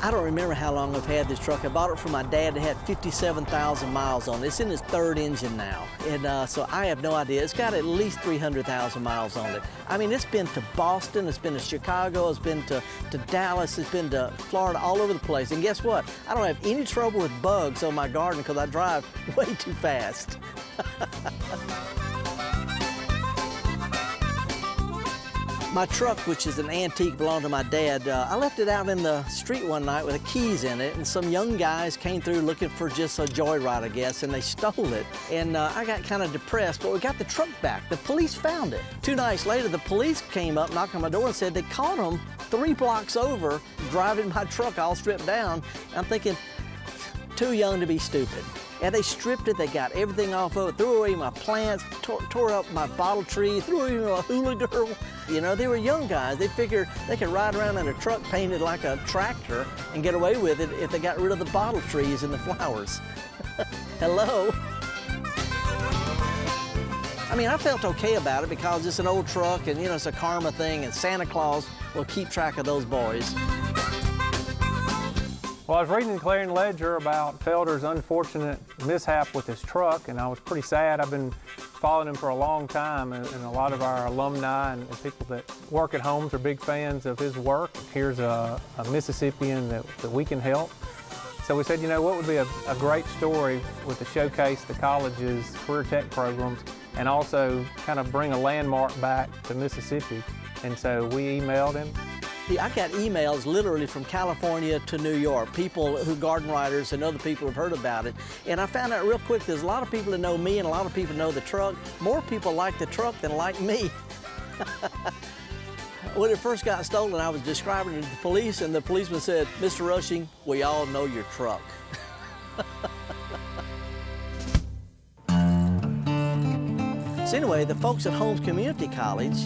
I don't remember how long I've had this truck. I bought it from my dad. It had 57,000 miles on it. It's in its third engine now. And so I have no idea. It's got at least 300,000 miles on it. I mean, it's been to Boston, it's been to Chicago, it's been to Dallas, it's been to Florida, all over the place. And guess what? I don't have any trouble with bugs on my garden because I drive way too fast. My truck, which is an antique, belonged to my dad. I left it out in the street one night with the keys in it, and some young guys came through looking for just a joyride, I guess, and they stole it. And I got kind of depressed, but we got the truck back. The police found it. 2 nights later, the police came up, knocked on my door, and said they caught them 3 blocks over driving my truck all stripped down. I'm thinking, too young to be stupid. And they stripped it, they got everything off of it, threw away my plants, tore up my bottle tree, threw away my hula girl. You know, they were young guys. They figured they could ride around in a truck painted like a tractor and get away with it if they got rid of the bottle trees and the flowers. Hello? I mean, I felt okay about it because it's an old truck and, you know, it's a karma thing, and Santa Claus will keep track of those boys. Well, I was reading the Clarion Ledger about Felder's unfortunate mishap with his truck, and I was pretty sad. I've been following him for a long time, and a lot of our alumni and people that work at Holmes are big fans of his work. Here's a Mississippian that we can help. So we said, you know, what would be a great story with to showcase the college's career tech programs and also kind of bring a landmark back to Mississippi. And so we emailed him. I got emails literally from California to New York, people who garden writers and other people have heard about it. And I found out real quick there's a lot of people that know me and a lot of people know the truck. More people like the truck than like me. When it first got stolen, I was describing it to the police, and the policeman said, "Mr. Rushing, we all know your truck." So anyway, the folks at Holmes Community College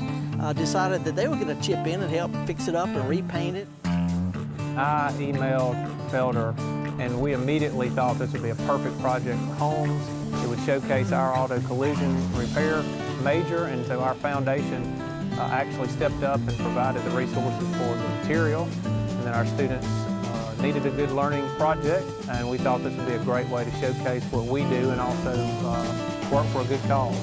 decided that they were going to chip in and help fix it up and repaint it. I emailed Felder, and we immediately thought this would be a perfect project for Holmes. It would showcase our auto collision repair major, and so our foundation actually stepped up and provided the resources for the material. And then our students needed a good learning project, and we thought this would be a great way to showcase what we do and also work for a good cause.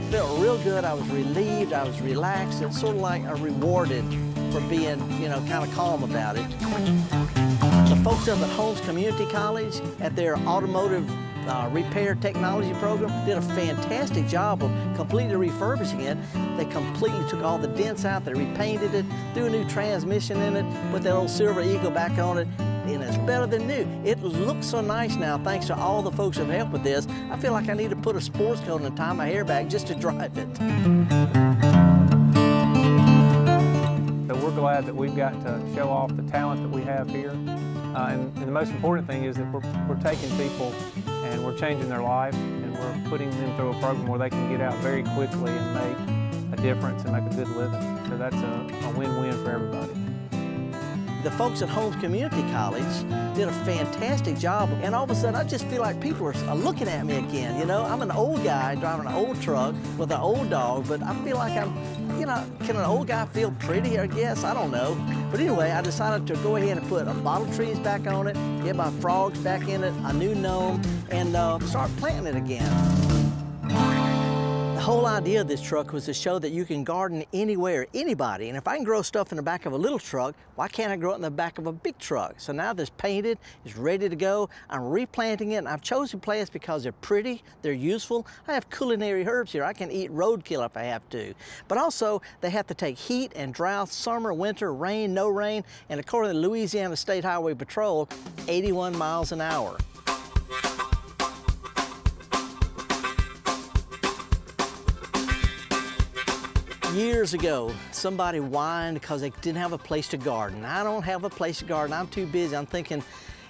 It felt real good. I was relieved, I was relaxed. It's sort of like I rewarded for being, you know, kind of calm about it. The folks up at Holmes Community College at their automotive repair technology program did a fantastic job of completely refurbishing it. They completely took all the dents out, they repainted it, threw a new transmission in it, put that old Silver Eagle back on it, and it's better than new. It looks so nice now thanks to all the folks who have helped with this. I feel like I need to put a sports coat and tie my hair back just to drive it. So we're glad that we've got to show off the talent that we have here. And the most important thing is that we're taking people and we're changing their life, and we're putting them through a program where they can get out very quickly and make a difference and make a good living. So that's a win-win for everybody. The folks at Holmes Community College did a fantastic job, and all of a sudden I just feel like people are looking at me again. You know, I'm an old guy driving an old truck with an old dog, but I feel like I'm, you know, can an old guy feel pretty, I guess? I don't know. But anyway, I decided to go ahead and put bottle trees back on it, get my frogs back in it, a new gnome, and start planting it again. The whole idea of this truck was to show that you can garden anywhere, anybody. And if I can grow stuff in the back of a little truck, why can't I grow it in the back of a big truck? So now this painted, it's ready to go. I'm replanting it, and I've chosen plants because they're pretty, they're useful. I have culinary herbs here. I can eat roadkill if I have to. But also, they have to take heat and drought, summer, winter, rain, no rain, and according to the Louisiana State Highway Patrol, 81 miles an hour. Years ago, somebody whined because they didn't have a place to garden. I don't have a place to garden. I'm too busy. I'm thinking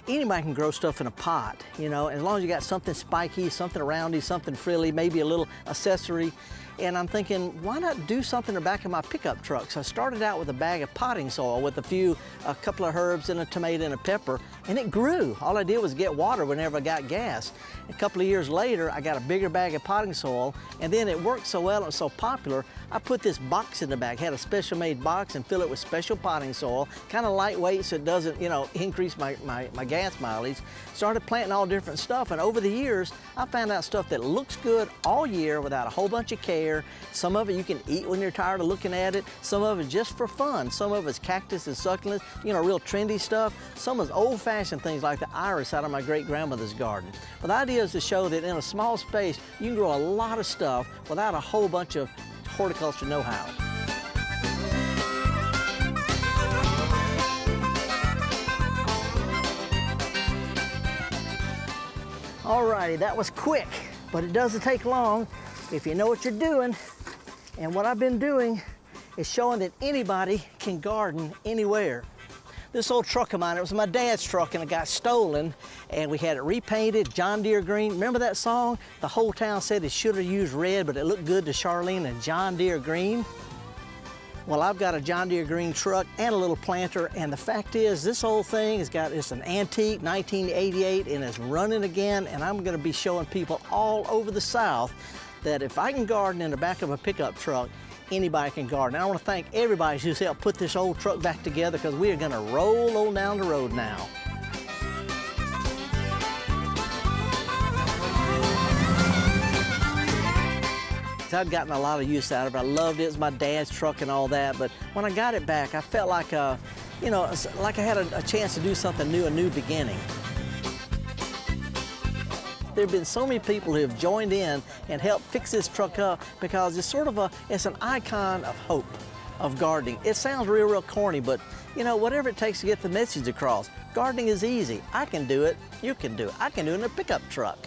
anybody can grow stuff in a pot, you know, as long as you got something spiky, something roundy, something frilly, maybe a little accessory. and I'm thinking, why not do something in the back of my pickup truck? So I started out with a bag of potting soil with a couple of herbs and a tomato and a pepper, and it grew. All I did was get water whenever I got gas. A couple of years later, I got a bigger bag of potting soil, and then it worked so well and was so popular, I put this box in the back, had a special made box, and fill it with special potting soil, kind of lightweight so it doesn't, you know, increase my gas mileage. Started planting all different stuff, and over the years, I found out stuff that looks good all year without a whole bunch of care. Some of it you can eat when you're tired of looking at it. Some of it just for fun. Some of it's cactus and succulents, you know, real trendy stuff. Some is old-fashioned things like the iris out of my great-grandmother's garden. But the idea is to show that in a small space, you can grow a lot of stuff without a whole bunch of horticulture know-how. Alrighty, that was quick, but it doesn't take long if you know what you're doing. And what I've been doing is showing that anybody can garden anywhere. This old truck of mine, it was my dad's truck and it got stolen, and we had it repainted, John Deere green. Remember that song? The whole town said it should have used red, but it looked good to Charlene and John Deere green. Well, I've got a John Deere green truck and a little planter, and the fact is this whole thing it's an antique 1988 and it's running again, and I'm gonna be showing people all over the South that if I can garden in the back of a pickup truck, anybody can garden. And I want to thank everybody who's helped put this old truck back together, because we are going to roll on down the road now. I'd gotten a lot of use out of it. I loved it. It's my dad's truck and all that. But when I got it back, I felt like, you know, like I had a chance to do something new, a new beginning. There have been so many people who have joined in and helped fix this truck up, because it's sort of it's an icon of hope, of gardening. It sounds real corny, but you know, whatever it takes to get the message across. Gardening is easy. I can do it. You can do it. I can do it in a pickup truck.